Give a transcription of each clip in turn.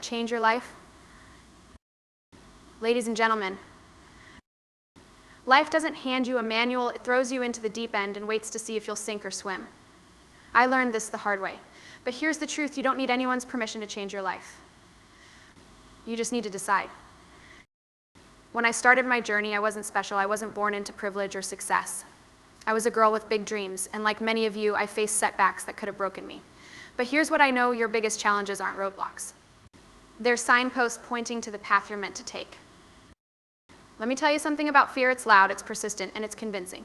change your life? Ladies and gentlemen, life doesn't hand you a manual, it throws you into the deep end and waits to see if you'll sink or swim. I learned this the hard way. But here's the truth, you don't need anyone's permission to change your life. You just need to decide. When I started my journey, I wasn't special. I wasn't born into privilege or success. I was a girl with big dreams, and like many of you, I faced setbacks that could have broken me. But here's what I know, your biggest challenges aren't roadblocks. They're signposts pointing to the path you're meant to take. Let me tell you something about fear. It's loud, it's persistent, and it's convincing.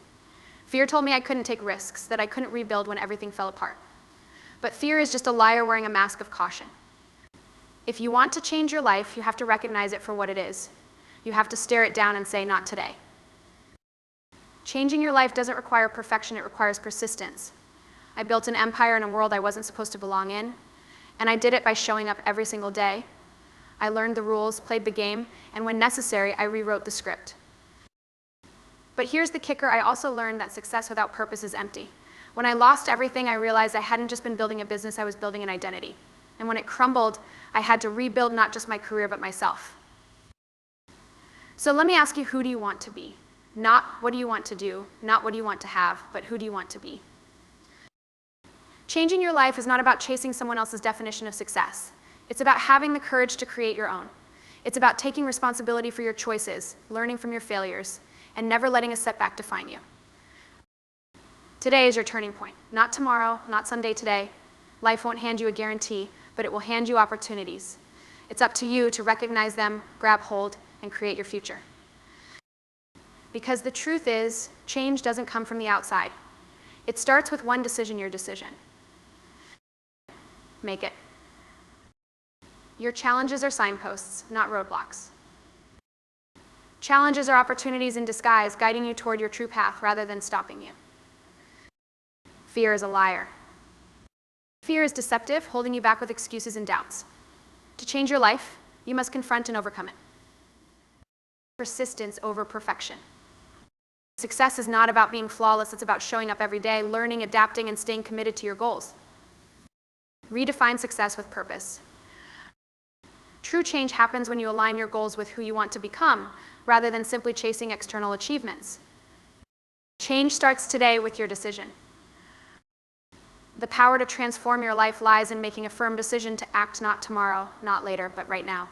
Fear told me I couldn't take risks, that I couldn't rebuild when everything fell apart. But fear is just a liar wearing a mask of caution. If you want to change your life, you have to recognize it for what it is. You have to stare it down and say, not today. Changing your life doesn't require perfection, it requires persistence. I built an empire in a world I wasn't supposed to belong in, and I did it by showing up every single day. I learned the rules, played the game, and when necessary, I rewrote the script. But here's the kicker, I also learned that success without purpose is empty. When I lost everything, I realized I hadn't just been building a business, I was building an identity. And when it crumbled, I had to rebuild not just my career, but myself. So let me ask you, who do you want to be? Not what do you want to do, not what do you want to have, but who do you want to be? Changing your life is not about chasing someone else's definition of success. It's about having the courage to create your own. It's about taking responsibility for your choices, learning from your failures, and never letting a setback define you. Today is your turning point. Not tomorrow, not someday today. Life won't hand you a guarantee, but it will hand you opportunities. It's up to you to recognize them, grab hold, and create your future. Because the truth is, change doesn't come from the outside. It starts with one decision, your decision. Make it. Your challenges are signposts, not roadblocks. Challenges are opportunities in disguise, guiding you toward your true path rather than stopping you. Fear is a liar. Fear is deceptive, holding you back with excuses and doubts. To change your life, you must confront and overcome it. Persistence over perfection. Success is not about being flawless, it's about showing up every day, learning, adapting, and staying committed to your goals. Redefine success with purpose. True change happens when you align your goals with who you want to become, rather than simply chasing external achievements. Change starts today with your decision. The power to transform your life lies in making a firm decision to act not tomorrow, not later, but right now.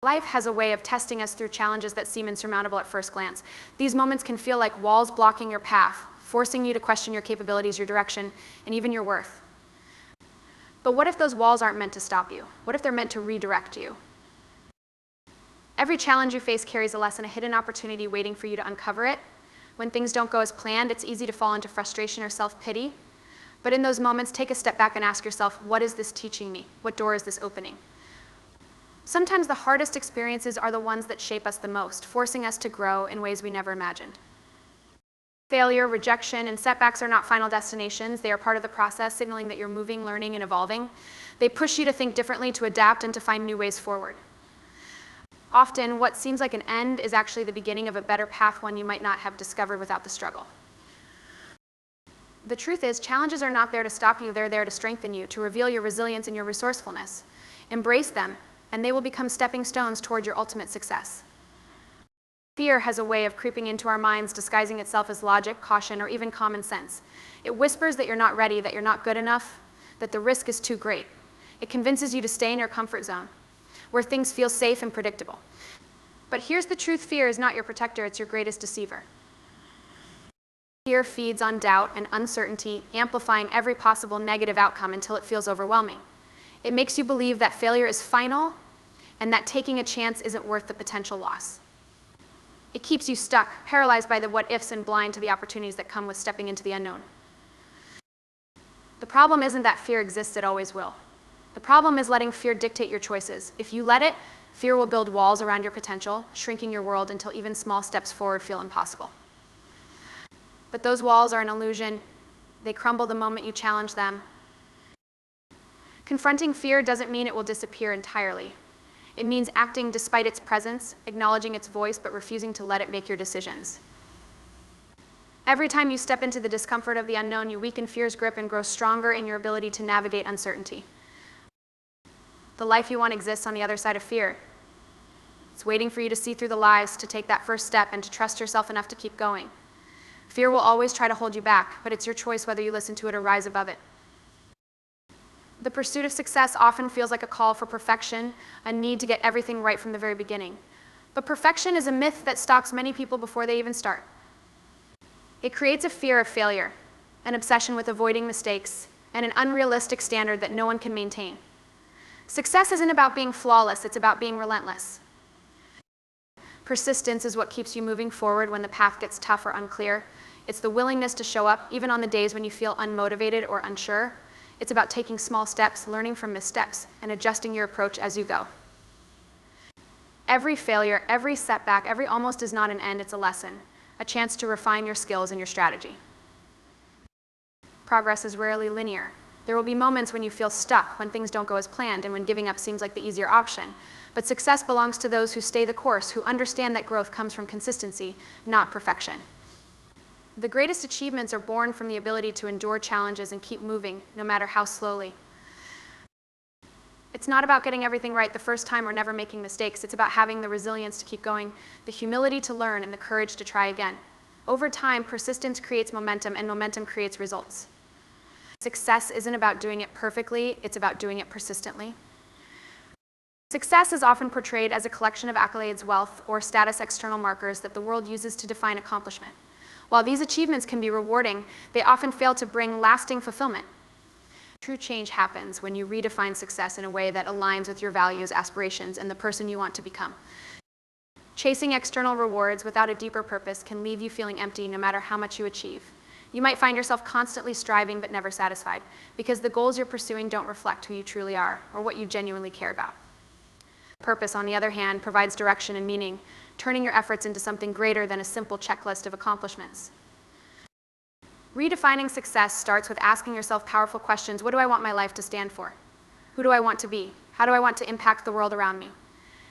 Life has a way of testing us through challenges that seem insurmountable at first glance. These moments can feel like walls blocking your path, forcing you to question your capabilities, your direction, and even your worth. But what if those walls aren't meant to stop you? What if they're meant to redirect you? Every challenge you face carries a lesson, a hidden opportunity waiting for you to uncover it. When things don't go as planned, it's easy to fall into frustration or self-pity. But in those moments, take a step back and ask yourself, what is this teaching me? What door is this opening? Sometimes the hardest experiences are the ones that shape us the most, forcing us to grow in ways we never imagined. Failure, rejection, and setbacks are not final destinations. They are part of the process, signaling that you're moving, learning, and evolving. They push you to think differently, to adapt, and to find new ways forward. Often, what seems like an end is actually the beginning of a better path, one you might not have discovered without the struggle. The truth is, challenges are not there to stop you, they're there to strengthen you, to reveal your resilience and your resourcefulness. Embrace them, and they will become stepping stones toward your ultimate success. Fear has a way of creeping into our minds, disguising itself as logic, caution, or even common sense. It whispers that you're not ready, that you're not good enough, that the risk is too great. It convinces you to stay in your comfort zone, where things feel safe and predictable. But here's the truth, fear is not your protector, it's your greatest deceiver. Fear feeds on doubt and uncertainty, amplifying every possible negative outcome until it feels overwhelming. It makes you believe that failure is final and that taking a chance isn't worth the potential loss. It keeps you stuck, paralyzed by the what-ifs and blind to the opportunities that come with stepping into the unknown. The problem isn't that fear exists, it always will. The problem is letting fear dictate your choices. If you let it, fear will build walls around your potential, shrinking your world until even small steps forward feel impossible. But those walls are an illusion. They crumble the moment you challenge them. Confronting fear doesn't mean it will disappear entirely. It means acting despite its presence, acknowledging its voice, but refusing to let it make your decisions. Every time you step into the discomfort of the unknown, you weaken fear's grip and grow stronger in your ability to navigate uncertainty. The life you want exists on the other side of fear. It's waiting for you to see through the lies, to take that first step, and to trust yourself enough to keep going. Fear will always try to hold you back, but it's your choice whether you listen to it or rise above it. The pursuit of success often feels like a call for perfection, a need to get everything right from the very beginning. But perfection is a myth that stalks many people before they even start. It creates a fear of failure, an obsession with avoiding mistakes, and an unrealistic standard that no one can maintain. Success isn't about being flawless, it's about being relentless. Persistence is what keeps you moving forward when the path gets tough or unclear. It's the willingness to show up, even on the days when you feel unmotivated or unsure. It's about taking small steps, learning from missteps, and adjusting your approach as you go. Every failure, every setback, every almost is not an end, it's a lesson, a chance to refine your skills and your strategy. Progress is rarely linear. There will be moments when you feel stuck, when things don't go as planned, and when giving up seems like the easier option. But success belongs to those who stay the course, who understand that growth comes from consistency, not perfection. The greatest achievements are born from the ability to endure challenges and keep moving, no matter how slowly. It's not about getting everything right the first time or never making mistakes. It's about having the resilience to keep going, the humility to learn, and the courage to try again. Over time, persistence creates momentum, and momentum creates results. Success isn't about doing it perfectly, it's about doing it persistently. Success is often portrayed as a collection of accolades, wealth, or status external markers that the world uses to define accomplishment. While these achievements can be rewarding, they often fail to bring lasting fulfillment. True change happens when you redefine success in a way that aligns with your values, aspirations, and the person you want to become. Chasing external rewards without a deeper purpose can leave you feeling empty no matter how much you achieve. You might find yourself constantly striving but never satisfied, because the goals you're pursuing don't reflect who you truly are or what you genuinely care about. Purpose, on the other hand, provides direction and meaning, turning your efforts into something greater than a simple checklist of accomplishments. Redefining success starts with asking yourself powerful questions. What do I want my life to stand for? Who do I want to be? How do I want to impact the world around me?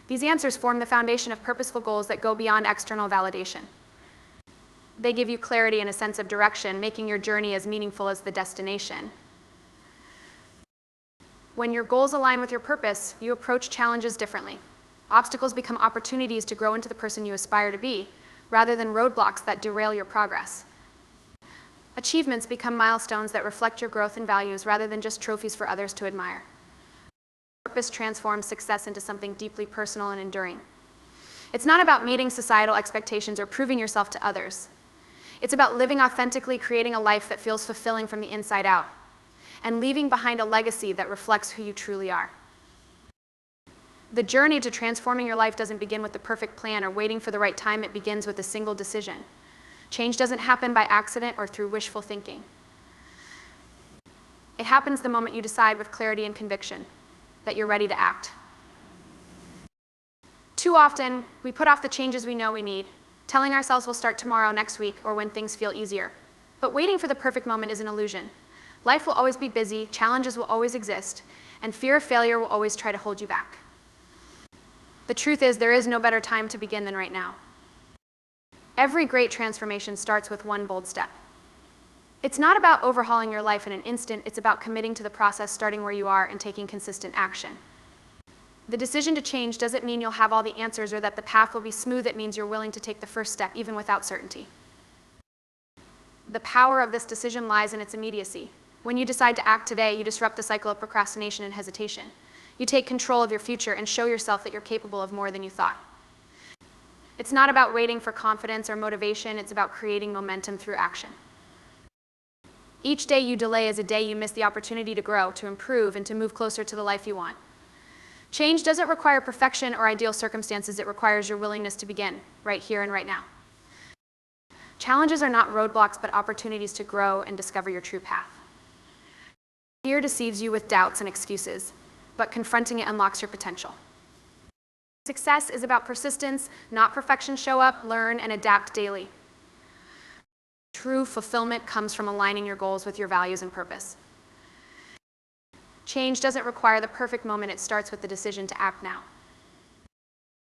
These answers form the foundation of purposeful goals that go beyond external validation. They give you clarity and a sense of direction, making your journey as meaningful as the destination. When your goals align with your purpose, you approach challenges differently. Obstacles become opportunities to grow into the person you aspire to be, rather than roadblocks that derail your progress. Achievements become milestones that reflect your growth and values rather than just trophies for others to admire. Purpose transforms success into something deeply personal and enduring. It's not about meeting societal expectations or proving yourself to others. It's about living authentically, creating a life that feels fulfilling from the inside out, and leaving behind a legacy that reflects who you truly are. The journey to transforming your life doesn't begin with the perfect plan or waiting for the right time. It begins with a single decision. Change doesn't happen by accident or through wishful thinking. It happens the moment you decide with clarity and conviction that you're ready to act. Too often, we put off the changes we know we need, telling ourselves we'll start tomorrow, next week, or when things feel easier. But waiting for the perfect moment is an illusion. Life will always be busy, challenges will always exist, and fear of failure will always try to hold you back. The truth is, there is no better time to begin than right now. Every great transformation starts with one bold step. It's not about overhauling your life in an instant, it's about committing to the process, starting where you are, and taking consistent action. The decision to change doesn't mean you'll have all the answers or that the path will be smooth. It means you're willing to take the first step, even without certainty. The power of this decision lies in its immediacy. When you decide to act today, you disrupt the cycle of procrastination and hesitation. You take control of your future and show yourself that you're capable of more than you thought. It's not about waiting for confidence or motivation, it's about creating momentum through action. Each day you delay is a day you miss the opportunity to grow, to improve, and to move closer to the life you want. Change doesn't require perfection or ideal circumstances, it requires your willingness to begin, right here and right now. Challenges are not roadblocks, but opportunities to grow and discover your true path. Fear deceives you with doubts and excuses, but confronting it unlocks your potential. Success is about persistence, not perfection. Show up, learn, and adapt daily. True fulfillment comes from aligning your goals with your values and purpose. Change doesn't require the perfect moment, it starts with the decision to act now.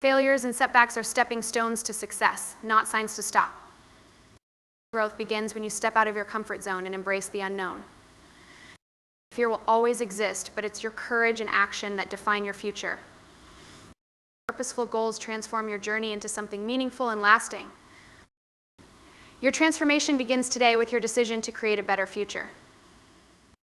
Failures and setbacks are stepping stones to success, not signs to stop. Growth begins when you step out of your comfort zone and embrace the unknown. Fear will always exist, but it's your courage and action that define your future. Purposeful goals transform your journey into something meaningful and lasting. Your transformation begins today with your decision to create a better future.